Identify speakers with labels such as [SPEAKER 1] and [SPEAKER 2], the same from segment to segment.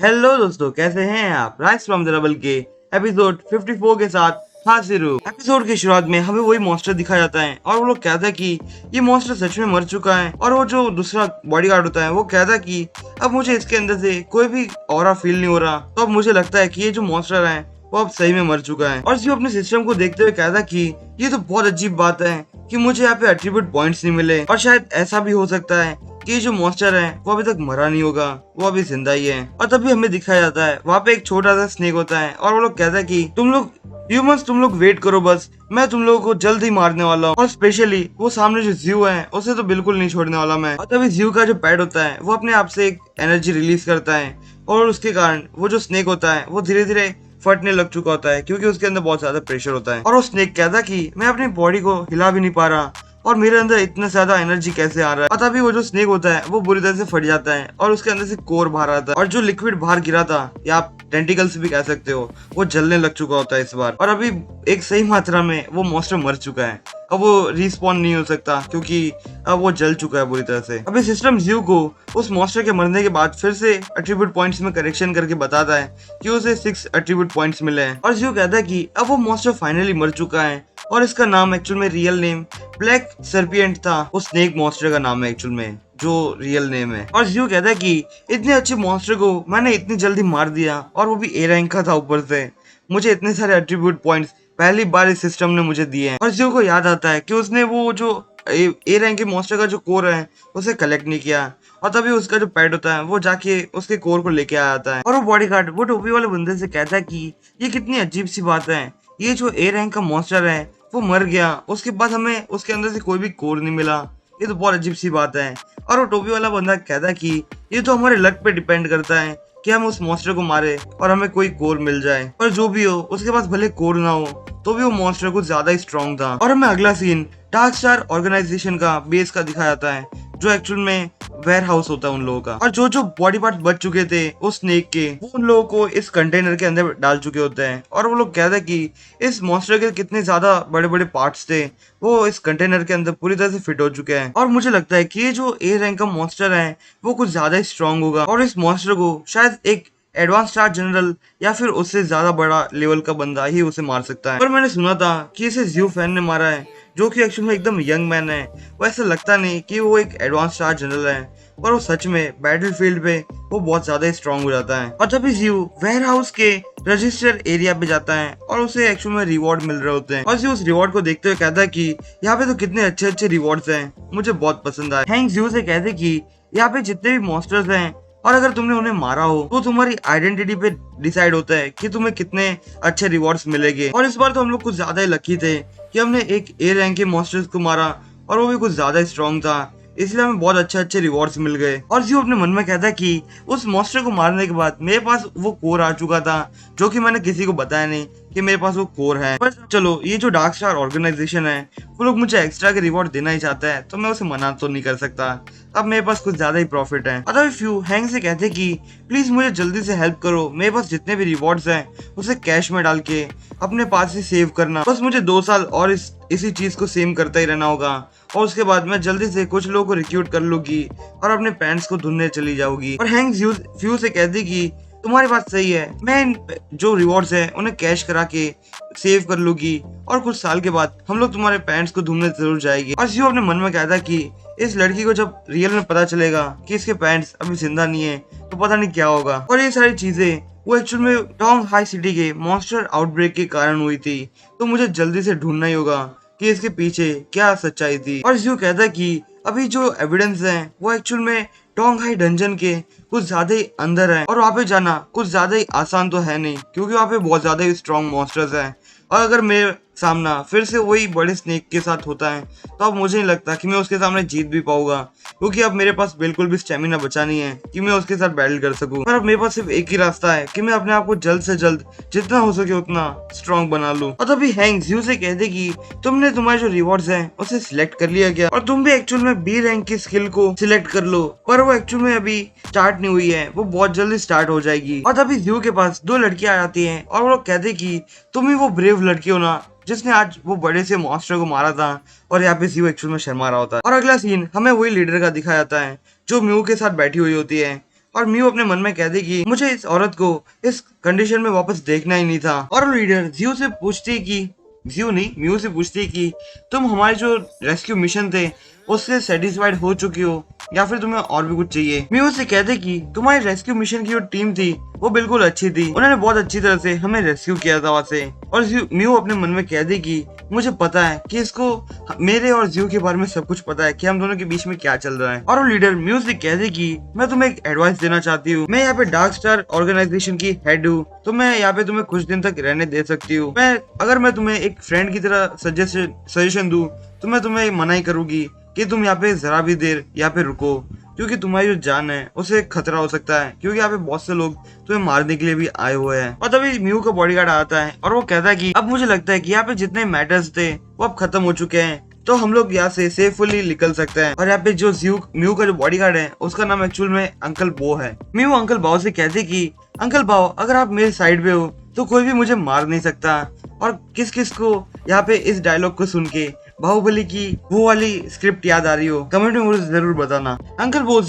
[SPEAKER 1] Hello दोस्तों, कैसे हैं आप? राइस फ्रॉम द रबल के एपिसोड 54 के साथ हाजिर हूँ। एपिसोड की शुरुआत में हमें वही मॉन्स्टर दिखाया जाता है और वो लोग कहता है कि ये मॉन्स्टर सच में मर चुका है। और वो जो दूसरा बॉडीगार्ड होता है वो कहता है कि अब मुझे इसके अंदर से कोई भी ऑरा फील नहीं हो रहा, तो अब मुझे लगता है कि ये जो मॉन्स्टर है वो अब सही में मर चुका है। और जो अपने सिस्टम को देखते हुए कहता है कि ये तो बहुत अजीब बात है कि मुझे यहाँ पे एट्रीब्यूट पॉइंट्स नहीं मिले, और शायद ऐसा भी हो सकता है कि ये जो मॉन्स्टर है वो अभी तक मरा नहीं होगा, वो अभी जिंदा ही है। और तभी हमें दिखाया जाता है वहाँ पे एक छोटा सा स्नेक होता है और वो लोग कहता है कि तुम लोग ह्यूमंस, तुम लोग वेट करो, बस मैं तुम लोगों को जल्द ही मारने वाला हूँ। और स्पेशली वो सामने जो ज़ू है उसे तो बिल्कुल नहीं छोड़ने वाला मैं। और तभी ज़ू का जो पैड होता है वो अपने आप से एक एनर्जी रिलीज करता है और उसके कारण वो जो स्नेक होता है वो धीरे धीरे फटने लग चुका होता है, क्योंकि उसके अंदर बहुत ज्यादा प्रेशर होता है। और वो स्नेक कहता है कि मैं अपनी बॉडी को हिला भी नहीं पा रहा और मेरे अंदर इतना ज्यादा एनर्जी कैसे आ रहा है। और तभी वो जो स्नेक होता है वो बुरी तरह से फट जाता है और उसके अंदर से कोर बाहर आता है, और जो लिक्विड बाहर गिरा था, या आप टेंटिकल्स भी कह सकते हो, वो जलने लग चुका होता है इस बार। और अभी एक सही मात्रा में वो मॉन्स्टर मर चुका है। अब वो रिस्पॉन नहीं हो सकता क्योंकि अब वो जल चुका है बुरी तरह से। अभी सिस्टम ज़्यू को उस मॉन्स्टर के मरने के बाद फिर से एट्रीब्यूट पॉइंट्स में करेक्शन करके बताता है कि उसे 6 एट्रीब्यूट पॉइंट्स मिले हैं। और ज़्यू कहता है कि अब वो मॉन्स्टर फाइनली मर चुका है और इसका नाम एक्चुअल में रियल नेम ब्लैक सर्पिएंट था। वो स्नेक मॉन्स्टर का नाम है एक्चुअल में, जो रियल नेम है। और ज़्यू कहता है कि इतने अच्छे मॉन्स्टर को मैंने इतनी जल्दी मार दिया, और वो भी ए रैंक का था ऊपर से। मुझे इतने सारे एट्रीब्यूट पॉइंट्स पहली बार इस सिस्टम ने मुझे दिए हैं। और ज़्यू को याद आता है कि उसने वो जो ए रैंक के मॉन्स्टर का जो कोर है उसे कलेक्ट नहीं किया, और तभी उसका जो पेट होता है वो जाके उसके कोर को लेके आ जाता है। और वो बॉडीगार्ड वो टोपी वाले बंदे से कहता है कि ये कितनी अजीब सी बात है, ये जो ए रैंक का मॉन्स्टर है वो मर गया, उसके बाद हमें उसके अंदर से कोई भी कोर नहीं मिला, ये तो बहुत अजीब सी बात है। और वो टोपी वाला बंदा कहता है कि ये तो हमारे लक पे डिपेंड करता है कि हम उस मॉन्स्टर को मारे और हमें कोई कोर मिल जाए। पर जो भी हो, उसके पास भले कोर ना हो तो भी वो मॉन्स्टर कुछ ज्यादा ही स्ट्रॉन्ग था। और हमें अगला सीन डार्क स्टार ऑर्गेनाइजेशन का बेस का दिखाया जाता है, जो एक्चुअल में वेयर हाउस होता है उन लोगों का। और जो जो बॉडी पार्ट बच चुके थे उस स्नेक के, वो उन लोगों को इस कंटेनर के अंदर डाल चुके होते हैं। और वो लोग कहते हैं कि इस मॉन्स्टर के कितने ज्यादा बड़े बड़े पार्ट्स थे वो इस कंटेनर के अंदर पूरी तरह से फिट हो चुके हैं। और मुझे लगता है कि ये जो ए रैंक का मॉन्स्टर है वो कुछ ज्यादा ही स्ट्रॉन्ग होगा, और इस मॉन्स्टर को शायद एक एडवांस स्टार जनरल या फिर उससे ज्यादा बड़ा लेवल का बंदा ही उसे मार सकता है। पर मैंने सुना था कि इसे ज़्यू फैन ने मारा है, जो कि एक्चुअल में एकदम यंग मैन है। वो ऐसा लगता नहीं कि वो एक एडवांस स्टार जनरल है, पर वो सच में बैटलफील्ड पे वो बहुत ज्यादा स्ट्रॉन्ग हो जाता है। और तभी ज़्यू वेयर हाउस के रजिस्टर एरिया पे जाता है और उसे एक्चुअल में रिवॉर्ड मिल रहे होते हैं। और ज़्यू उस रिवॉर्ड को देखते हुए कहता है कि यहाँ पे तो कितने अच्छे अच्छे रिवॉर्ड्स हैं, मुझे बहुत पसंद आए। हैंक ज़्यू से कहते कि यहाँ पे जितने भी मॉन्स्टर्स हैं और अगर तुमने उन्हें मारा हो तो तुम्हारी आइडेंटिटी पे डिसाइड होता है कि तुम्हें कितने अच्छे रिवॉर्ड्स मिलेंगे। और इस बार तो हम लोग कुछ ज्यादा ही लकी थे कि हमने एक ए रैंक के मॉन्स्टर्स को मारा, और वो भी कुछ ज्यादा स्ट्रॉन्ग था, इसलिए हमें बहुत अच्छे अच्छे रिवॉर्ड्स मिल गए। और जियो अपने मन में कहता है कि उस मॉन्स्टर को मारने के बाद मेरे पास वो कोर आ चुका था, जो कि मैंने किसी को बताया नहीं कि मेरे पास वो कोर है। पर चलो, ये जो डार्क स्टार ऑर्गेनाइजेशन है वो लोग मुझे एक्स्ट्रा के रिवॉर्ड देना ही चाहता है, तो मैं उसे मना तो नहीं कर सकता। अब मेरे पास कुछ ज्यादा ही प्रॉफिट है। अदर फ्यू हैंग से कहते कि प्लीज मुझे जल्दी से हेल्प करो, मेरे पास जितने भी रिवॉर्ड्स हैं उसे कैश में डाल के अपने पास ही सेव करना। बस मुझे 2 साल और इसी चीज को सेम करता ही रहना होगा, और उसके बाद मैं जल्दी से कुछ लोगों को रिक्रूट कर लूंगी और अपने पैंट्स को धुलने चली जाऊंगी। और हैंग फ्यू से कहती कि तुम्हारी बात सही है, मैं इन जो रिवॉर्ड्स है उन्हें कैश करा के सेव कर लूंगी, और कुछ साल के बाद हम लोग तुम्हारे पैंट्स को धुलने जरूर जाएंगे। और जियो अपने मन में कहता कि इस लड़की को जब रियल में पता चलेगा कि इसके पैंट्स अभी जिंदा नहीं है तो पता नहीं क्या होगा। और ये सारी चीजें वो एक्चुअल में टोंग हाई सिटी के मॉन्स्टर आउटब्रेक के कारण हुई थी, तो मुझे जल्दी से ढूंढना ही होगा कि इसके पीछे क्या सच्चाई थी। और जियो कहता है कि अभी जो एविडेंस है वो एक्चुअल में टोंग हाई डंजन के कुछ ज्यादा ही अंदर है, और वहाँ पे जाना कुछ ज्यादा ही आसान तो है नहीं, क्योंकि वहाँ पे बहुत ज्यादा ही स्ट्रॉन्ग मॉन्स्टर्स हैं। और अगर मेरे सामना फिर से वही बड़े स्नेक के साथ होता है तो अब मुझे नहीं लगता कि मैं उसके सामने जीत भी पाऊंगा, क्योंकि अब मेरे पास बिल्कुल भी स्टेमिना बचा नहीं है कि मैं उसके साथ बैटल कर सकूं। पर अब मेरे पास सिर्फ एक ही रास्ता है कि मैं अपने आप को जल्द से जल्द जितना हो सके उतना स्ट्रॉन्ग बना लूं। और तभी हैंग ज़्यू से कहते कि तुमने तुम्हारे जो रिवॉर्ड्स हैं उसे सिलेक्ट कर लिया गया, और तुम भी एक्चुअल में बी रैंक की स्किल को सिलेक्ट कर लो, पर वो एक्चुअल में अभी स्टार्ट नहीं हुई है, वो बहुत जल्दी स्टार्ट हो जाएगी। और तभी ज़्यू के पास 2 लड़कियां आ जाती हैं और वो लोग कहते कि तुम ही वो ब्रेव लड़की हो ना जिसने आज वो बड़े से मॉन्स्टर को मारा था। और यहाँ पे ज़्यू एक्चुअल में शर्मा रहा होता है। और अगला सीन हमें वही लीडर का दिखाया जाता है जो म्यू के साथ बैठी हुई होती है, और म्यू अपने मन में कह दे कि मुझे इस औरत को इस कंडीशन में वापस देखना ही नहीं था। और वो लीडर जियो से पूछती कि जियो नहीं, म्यू से पूछती कि तुम हमारे जो रेस्क्यू मिशन थे उससे सेटिस्फाइड हो चुकी हो या फिर तुम्हें और भी कुछ चाहिए। म्यू से कहते कि तुम्हारी रेस्क्यू मिशन की जो टीम थी वो बिल्कुल अच्छी थी, उन्होंने बहुत अच्छी तरह से हमें रेस्क्यू किया था वहां से। और म्यू अपने मन में कह दे कि मुझे पता है कि इसको मेरे और जियो के बारे में सब कुछ पता है कि हम दोनों के बीच में क्या चल रहा है। और वो लीडर म्यू से कह दे कि मैं तुम्हें एक एडवाइस देना चाहती हूँ, मैं यहाँ पे डार्क स्टार ऑर्गेनाइजेशन की हेड हूँ, तो मैं यहाँ पे तुम्हें कुछ दिन तक रहने दे सकती हूँ। अगर मैं तुम्हें एक फ्रेंड की तरह सजेशन दूं तो मैं तुम्हें मना ही करूंगी कि तुम यहाँ पे जरा भी देर यहाँ पे रुको, क्योंकि तुम्हारी जो जान है उसे खतरा हो सकता है, क्योंकि यहाँ पे बहुत से लोग तुम्हें मारने के लिए भी आए हुए हैं। और तभी म्यू का बॉडीगार्ड आता है और वो कहता है कि अब मुझे लगता है कि यहाँ पे जितने मैटर्स थे वो अब खत्म हो चुके हैं, तो हम लोग यहाँ से सेफली निकल सकते हैं। और यहाँ पे जो म्यू का जो बॉडीगार्ड है उसका नाम एक्चुअल में अंकल बो है। म्यू अंकल बाओ से कहते कि अंकल बाओ, अगर आप मेरे साइड पे हो तो कोई भी मुझे मार नहीं सकता। और किस किस को यहाँ पे इस डायलॉग को सुन के बाहुबली की वो वाली स्क्रिप्ट याद आ रही हो, कमेंट में मुझे जरूर बताना। अंकल वो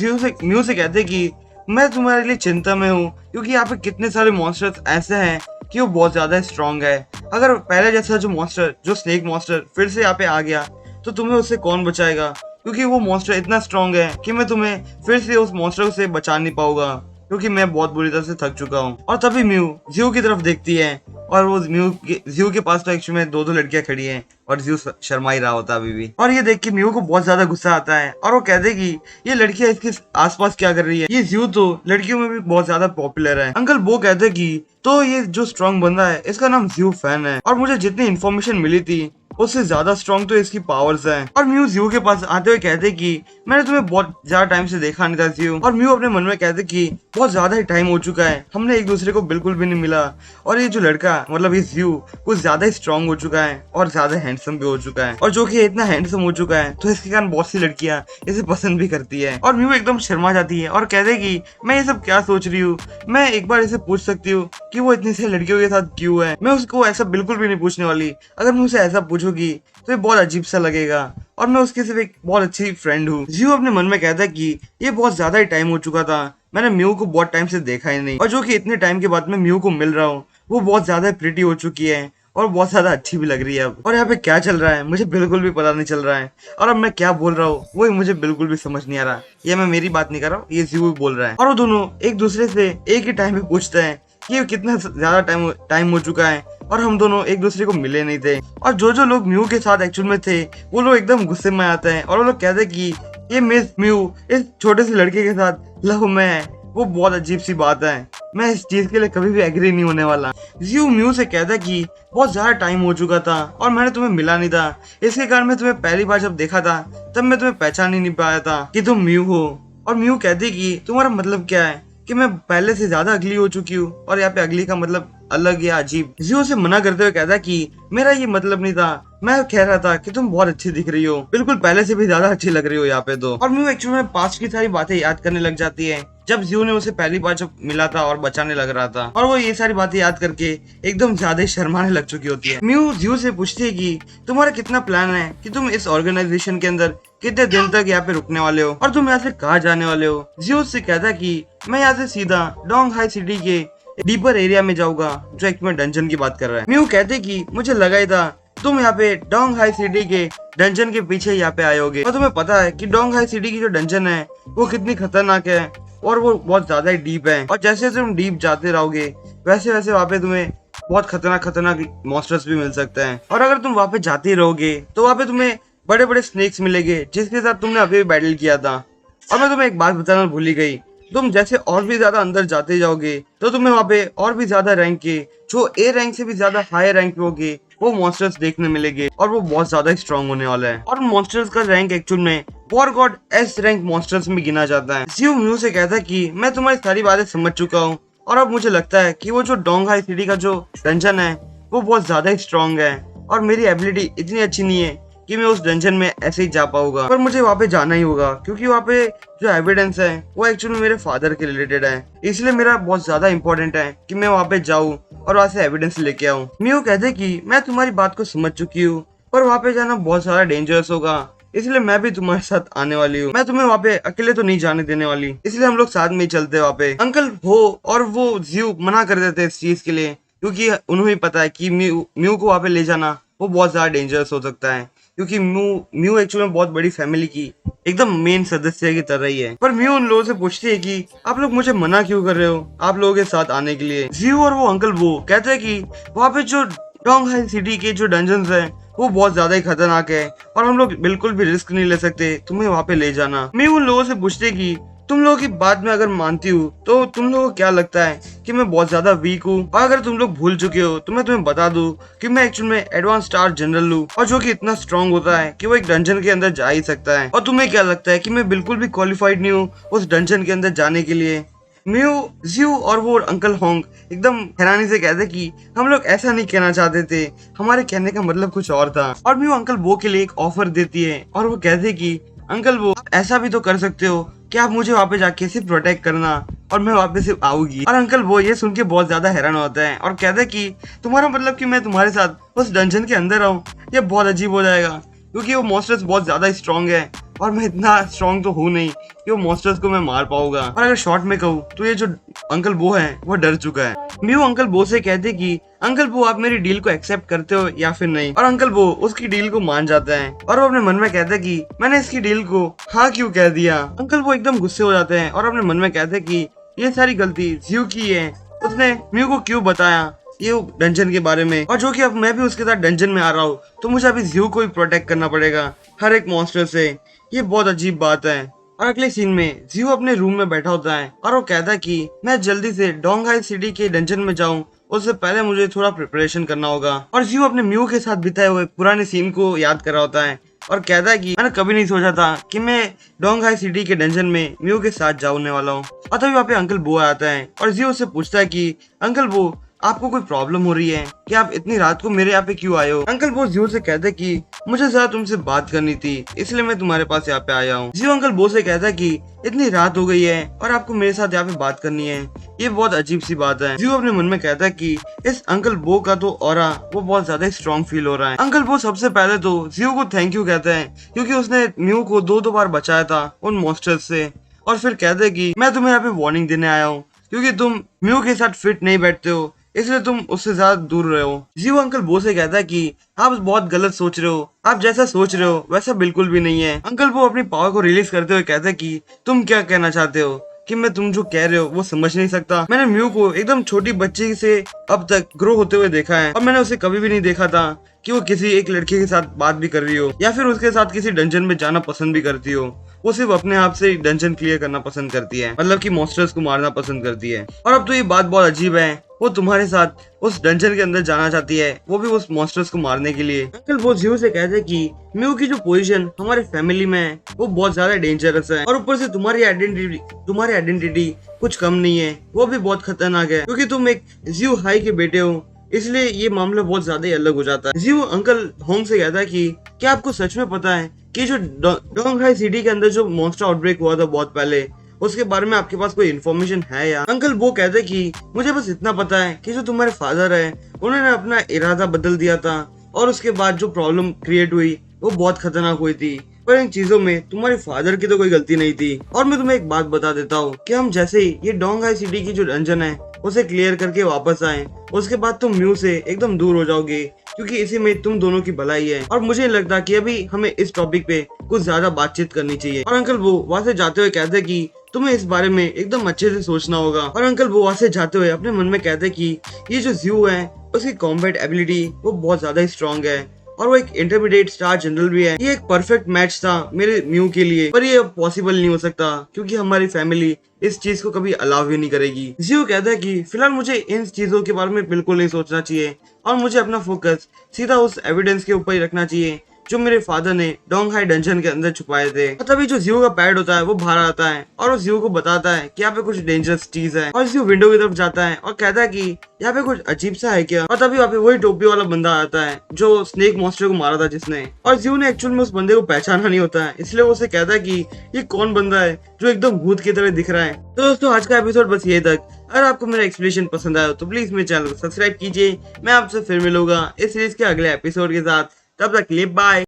[SPEAKER 1] म्यू से कहते कि मैं तुम्हारे लिए चिंता में हूँ, क्योंकि यहाँ पे कितने सारे मॉन्स्टर्स ऐसे हैं कि वो बहुत ज्यादा स्ट्रॉन्ग है। अगर पहले जैसा जो मॉन्स्टर, जो स्नेक मॉन्स्टर फिर से यहाँ पे आ गया तो तुम्हें उससे कौन बचाएगा, क्योंकि वो मॉन्स्टर इतना स्ट्रॉन्ग है कि मैं तुम्हें फिर से उस मॉन्स्टर से बचा नहीं पाऊंगा, क्योंकि मैं बहुत बुरी तरह से थक चुका हूँ। और तभी म्यू जियो की तरफ देखती है और वो जियो के पास तो एक्चुअली में दो लड़कियां खड़ी हैं और जियो शर्मा ही रहा होता अभी भी। और ये देख के म्यू को बहुत ज्यादा गुस्सा आता है और वो कहते कि ये लड़कियां इसके आसपास क्या कर रही है, ये जियो तो लड़कियों में भी बहुत ज्यादा पॉपुलर है। अंकल वो कहते कि तो ये जो स्ट्रॉन्ग बंदा है इसका नाम जियो फैन है, और मुझे जितनी इन्फॉर्मेशन मिली थी उससे ज्यादा स्ट्रॉन्ग तो इसकी पावर्स है। और म्यू जियो के पास आते हुए कहते कि मैंने तुम्हें बहुत ज्यादा टाइम से देखा नहीं था जियो। और म्यू अपने मन में कहते कि बहुत ज्यादा ही टाइम हो चुका है, हमने एक दूसरे को बिल्कुल भी नहीं मिला, और ये जो लड़का मतलब ये जियो कुछ ज्यादा ही स्ट्रॉन्ग हो चुका है और ज्यादा हैंडसम भी हो चुका है, और जो कि इतना हैंडसम हो चुका है तो इसके कारण बहुत सी लड़कियां इसे पसंद भी करती है। और म्यू एकदम शर्मा जाती है और कहते कि मैं ये सब क्या सोच रही हूँ, मैं एक बार इसे पूछ सकती हूँ कि वो इतनी सारी लड़कियों के साथ क्यों है। मैं उसको ऐसा बिल्कुल भी नहीं पूछने वाली, अगर मैं उसे ऐसा पूछूंगी तो ये बहुत अजीब सा लगेगा, और मैं उसकी सिर्फ एक बहुत अच्छी फ्रेंड हूँ। जियो अपने मन में कहता है कि ये बहुत ज्यादा ही टाइम हो चुका था, मैंने म्यू को बहुत टाइम से देखा ही नहीं, और जो कि इतने टाइम के बाद मैं म्यू को मिल रहा हूँ वो बहुत ज्यादा प्रिटी हो चुकी है और बहुत ज्यादा अच्छी भी लग रही है अब। और यहाँ पे क्या चल रहा है मुझे बिल्कुल भी पता नहीं चल रहा है, और अब मैं क्या बोल रहा हूँ वो मुझे बिल्कुल भी समझ नहीं आ रहा। ये मैं मेरी बात नहीं कर रहा हूँ, ये जियो बोल रहा है। और वो दोनों एक दूसरे से एक ही टाइम पे पूछते हैं कि कितना ज्यादा टाइम हो चुका है और हम दोनों एक दूसरे को मिले नहीं थे। और जो लोग म्यू के साथ एक्चुअल में थे वो लोग एकदम गुस्से में आते हैं और वो लोग कहते हैं कि ये मिस म्यू इस छोटे से लड़के के साथ लव में है, वो बहुत अजीब सी बात है, मैं इस चीज के लिए कभी भी एग्री नहीं होने वाला। जियो म्यू से कहता है कि बहुत ज्यादा टाइम हो चुका था और मैंने तुम्हें मिला नहीं था, इसके कारण मैं तुम्हें पहली बार जब देखा था तब मैं तुम्हें पहचान ही नहीं पाया था कि तुम म्यू हो। और म्यू कहती कि तुम्हारा मतलब क्या है कि मैं पहले से ज्यादा अगली हो चुकी हूँ, और यहाँ पे अगली का मतलब अलग या अजीब। जियो से मना करते हुए कहता कि मेरा ये मतलब नहीं था, मैं कह रहा था कि तुम बहुत अच्छी दिख रही हो, बिल्कुल पहले से भी ज्यादा अच्छी लग रही हो यहाँ पे तो। और म्यू एक्चुअली में पास्ट की सारी बातें याद करने लग जाती है, जब जियो ने उसे पहली बार जब मिला था और बचाने लग रहा था, और वो ये सारी बातें याद करके एकदम ज्यादा शर्माने लग चुकी होती है। म्यू जियो से पूछती है कि तुम्हारा कितना प्लान है कि तुम इस ऑर्गेनाइजेशन के अंदर कितने दिन तक यहाँ पे रुकने वाले हो और तुम यहाँ से कहाँ जाने वाले हो। जियो से कहता कि मैं यहाँ से सीधा डोंग हाई सिटी के डीपर एरिया में जाऊंगा, जो एक में डंजन की बात कर रहा है। म्यू कहते कि मुझे लगा ही था तुम यहाँ पे डोंग हाई सिटी के डंजन के पीछे यहाँ पे आए होगे, और तुम्हें पता है कि डोंग हाई सिटी की जो डंजन है वो कितनी खतरनाक है और वो बहुत ज्यादा ही डीप है, और जैसे जैसे तुम डीप जाते रहोगे वैसे वैसे वहाँ पे तुम्हें बहुत खतरनाक मॉन्स्टर्स भी मिल सकते हैं, और अगर तुम वहाँ पे जाते रहोगे तो वहाँ पे तुम्हें बड़े बड़े स्नेक्स मिलेंगे जिसके साथ तुमने अभी बैटल किया था। और मैं तुम्हें एक बात बताना भूल ही गई, तुम जैसे और भी ज्यादा अंदर जाते जाओगे तो तुम्हें वहाँ पे और भी ज्यादा रैंक के, जो ए रैंक से भी ज्यादा हाई रैंक पे होगे, वो मॉन्स्टर्स देखने मिलेंगे और वो बहुत ज्यादा स्ट्रॉन्ग होने वाला है। और मॉन्स्टर्स का रैंक एक्चुअल में war God S rank monsters में गिना जाता है। जियो म्यू से कहता है कि मैं तुम्हारी सारी बातें समझ चुका हूँ, और अब मुझे लगता है कि वो जो डोंग हाई सिटी का जो डंजन है वो बहुत ज्यादा स्ट्रॉन्ग है, और मेरी एबिलिटी इतनी अच्छी नहीं है कि मैं उस डंजन में ऐसे ही जा पाऊंगा, पर मुझे वहाँ पे जाना ही होगा, क्योंकि वहाँ पे जो एविडेंस है वो एक्चुअली मेरे फादर के रिलेटेड है, इसलिए मेरा बहुत ज्यादा इंपॉर्टेंट है कि मैं वहाँ पे जाऊँ और वहाँ से एविडेंस लेके आऊँ। म्यू कहते कि मैं तुम्हारी बात को समझ चुकी हूँ, पर वहाँ पे जाना बहुत ज्यादा डेंजरस होगा, इसलिए मैं भी तुम्हारे साथ आने वाली हूँ। मैं तुम्हें वहाँ पे अकेले तो नहीं जाने देने वाली, इसलिए हम लोग साथ में ही चलते हैं वहाँ पे। अंकल हो और वो जियो मना कर देते हैं इस चीज के लिए, क्योंकि उन्हें भी पता है कि म्यू म्यू को वहाँ पे ले जाना वो बहुत ज्यादा डेंजरस हो सकता है, क्योंकि म्यू म्यू एक्चुअली में बहुत बड़ी फैमिली की एकदम मेन सदस्य की तरह ही है। पर म्यू उन लोगों से पूछती है कि आप लोग मुझे मना क्यों कर रहे हो आप लोगों के साथ आने के लिए। जियो और वो अंकल वो कहते हैं कि वहाँ पे जो डोंगहाई सिटी के जो डंजन्स है वो बहुत ज्यादा ही खतरनाक है और हम लोग बिल्कुल भी रिस्क नहीं ले सकते तुम्हें वहाँ पे ले जाना। मैं उन लोगों से पूछते कि तुम लोगों की बात में अगर मानती हूँ तो तुम लोगों को क्या लगता है कि मैं बहुत ज्यादा वीक हूँ, और अगर तुम लोग भूल चुके हो तो मैं तुम्हें बता दूं कि मैं एक्चुअल में एडवांस स्टार जनरल हूँ और जो कि इतना स्ट्रांग होता है कि वो एक डंजन के अंदर जा ही सकता है। और तुम्हें क्या लगता है कि मैं बिल्कुल भी क्वालिफाइड नहीं हूँ उस डंजन के अंदर जाने के लिए। म्यू जियो और वो अंकल होंग एकदम हैरानी से कहते कि हम लोग ऐसा नहीं कहना चाहते थे, हमारे कहने का मतलब कुछ और था। और म्यू अंकल वो के लिए एक ऑफर देती है और वो कहते कि अंकल वो आप ऐसा भी तो कर सकते हो कि आप मुझे वहाँ पे जाके सिर्फ प्रोटेक्ट करना और मैं वापस सिर्फ आऊंगी। और अंकल वो ये सुन के बहुत ज्यादा हैरान होता है और कहते कि तुम्हारा मतलब कि मैं तुम्हारे साथ उस डंजन के अंदर आऊँ, ये बहुत अजीब हो जाएगा क्योंकि वो मॉन्स्टर्स बहुत ज्यादा स्ट्रांग है और मैं इतना स्ट्रांग तो हूँ नहीं कि वो मॉन्स्टर्स को मैं मार पाऊंगा। और अगर शॉर्ट में कहूँ तो ये जो अंकल बो है वो डर चुका है। म्यू अंकल बो से कहते कि अंकल बो आप मेरी डील को एक्सेप्ट करते हो या फिर नहीं। और अंकल बो उसकी डील को मान जाता है और वो अपने मन में कहते कि मैंने इसकी डील को हाँ क्यों कह दिया। अंकल वो एकदम गुस्से हो जाते हैं और अपने मन में कहते कि ये सारी गलती जियो की है, उसने म्यू को क्यों बताया ये डंजन के बारे में, और जो कि अब मैं भी उसके साथ डंजन में आ रहा हूँ तो मुझे अभी जियो को ही प्रोटेक्ट करना पड़ेगा हर एक मॉन्स्टर से। ये बहुत अजीब बात है। और अगले सीन में जियो अपने रूम में बैठा होता है और वो कहता है कि मैं जल्दी से डोंगहाई सिटी के डंजन में जाऊं, उससे पहले मुझे थोड़ा प्रिपरेशन करना होगा। और जियो अपने म्यू के साथ बिताए हुए पुराने सीन को याद कर रहा होता है और कहता है कि मैंने कभी नहीं सोचा था कि मैं डोंगहाई सिटी के डंजन में म्यू के साथ जाने वाला हूँ। और तभी वहाँ पे अंकल बो आता है और जियो से पूछता है कि अंकल बो आपको कोई प्रॉब्लम हो रही है कि आप इतनी रात को मेरे यहाँ पे क्यों आए हो। अंकल बो जियो से कहते कि मुझे जरा तुमसे बात करनी थी इसलिए मैं तुम्हारे पास यहाँ पे आया हूँ। जियो अंकल बो से कहता है कि इतनी रात हो गई है और आपको मेरे साथ यहाँ पे बात करनी है, ये बहुत अजीब सी बात है। जियो अपने मन में कहता है कि इस अंकल बो का तो ऑरा वो बहुत ज्यादा स्ट्रॉन्ग फील हो रहा है। अंकल बो सबसे पहले तो जियो को थैंक यू कहते हैं क्योंकि उसने म्यू को दो बार बचाया था उन मॉन्स्टर्स से, और फिर कहते हैं कि मैं तुम्हें यहाँ पे वार्निंग देने आया हूँ क्योंकि तुम म्यू के साथ फिट नहीं बैठते हो इसलिए तुम उससे ज्यादा दूर रहे हो। जियो अंकल बो से कहता है कि आप बहुत गलत सोच रहे हो, आप जैसा सोच रहे हो वैसा बिल्कुल भी नहीं है। अंकल बो अपनी पावर को रिलीज करते हुए कहते हैं कि तुम क्या कहना चाहते हो कि मैं तुम जो कह रहे हो वो समझ नहीं सकता। मैंने म्यू को एकदम छोटी बच्ची से अब तक ग्रो होते हुए देखा है और मैंने उसे कभी भी नहीं देखा था कि वो किसी एक लड़के के साथ बात भी कर रही हो या फिर उसके साथ किसी डंजन में जाना पसंद भी करती हो। वो सिर्फ अपने आप से डंजन क्लियर करना पसंद करती है, मतलब कि मॉन्स्टर्स को मारना पसंद करती है। और अब तो ये बात बहुत अजीब है, वो तुम्हारे साथ उस डंजन के अंदर जाना चाहती है, वो भी उस मॉन्स्टर्स को मारने के लिए। अंकल वो जियो से कहते हैं कि म्यू की जो पोजीशन हमारे फैमिली में है वो बहुत ज्यादा डेंजरस है और ऊपर से तुम्हारी आइडेंटिटी कुछ कम नहीं है, वो भी बहुत खतरनाक है क्योंकि तुम एक जियो हाई के बेटे हो, इसलिए ये मामला बहुत ज्यादा ही अलग हो जाता है। जियो अंकल होंग से कहता है कि क्या आपको सच में पता है कि जो डोंगहाई सिटी के अंदर जो मॉन्स्टर आउटब्रेक हुआ था बहुत पहले, उसके बारे में आपके पास कोई इन्फॉर्मेशन है या। अंकल वो कहते कि मुझे बस इतना पता है कि जो तुम्हारे फादर है उन्होंने अपना इरादा बदल दिया था और उसके बाद जो प्रॉब्लम क्रिएट हुई वो बहुत खतरनाक हुई थी, पर इन चीजों में तुम्हारे फादर की तो कोई गलती नहीं थी। और मैं तुम्हें एक बात बता देता हूँ कि हम जैसे ही ये डोंगहाई सिटी की जो डंजन है उसे क्लियर करके वापस आए, उसके बाद तुम म्यू से एकदम दूर हो जाओगे क्योंकि इसी में तुम दोनों की भलाई है। और मुझे लगता कि अभी हमें इस टॉपिक पे कुछ ज्यादा बातचीत करनी चाहिए। और अंकल वो वहां से जाते हुए कहते कि तुम्हें इस बारे में एकदम अच्छे से सोचना होगा। और अंकल वो वहां से जाते हुए अपने मन में कहते कि ये जो जियो है उसकी कॉम्बैट एबिलिटी वो बहुत ज्यादा स्ट्रॉन्ग है और वो एक इंटरमीडिएट स्टार जनरल भी है। ये एक परफेक्ट मैच था मेरे म्यू के लिए, पर ये पॉसिबल नहीं हो सकता क्योंकि हमारी फैमिली इस चीज को कभी अलाउ भी नहीं करेगी। जियो कहता है कि फिलहाल मुझे इन चीजों के बारे में बिल्कुल नहीं सोचना चाहिए और मुझे अपना फोकस सीधा उस एविडेंस के ऊपर ही रखना चाहिए जो मेरे फादर ने डोंगहाई डंजन के अंदर छुपाए थे। तभी जो जियो का पैड होता है वो बाहर आता है और वो जियो को बताता है कि यहाँ पे कुछ डेंजरस चीज है, और जियो विंडो की तरफ जाता है और कहता है कि यहाँ पे कुछ अजीब सा है क्या। और तभी वहाँ पे वही टोपी वाला बंदा आता है जो स्नेक मॉन्स्टर को मारा था जिसने, और जियो ने एक्चुअल में उस बंदे को पहचाना नहीं होता है, इसलिए वो उसे कहता है कि ये कौन बंदा है जो एकदम भूत की तरह दिख रहा है। तो दोस्तों आज का एपिसोड बस ये तक। अगर आपको मेरा एक्सप्लेनेशन पसंद आया तो प्लीज मेरे चैनल को सब्सक्राइब कीजिए। मैं आपसे फिर मिलूंगा इस सीरीज के अगले एपिसोड के साथ, तब तक के लिए बाय।